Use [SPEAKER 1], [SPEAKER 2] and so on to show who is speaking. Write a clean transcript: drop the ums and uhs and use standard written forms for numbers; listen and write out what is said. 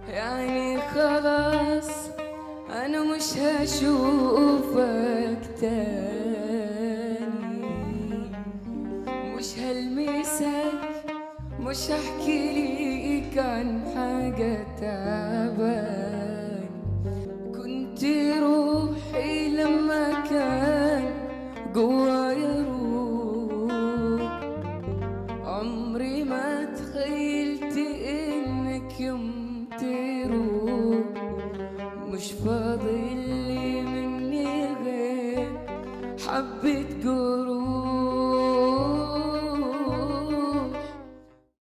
[SPEAKER 1] يعني خلاص أنا مش هشوفك تاني، مش هلمسك، مش هحكي ليك عن حاجة تعبان.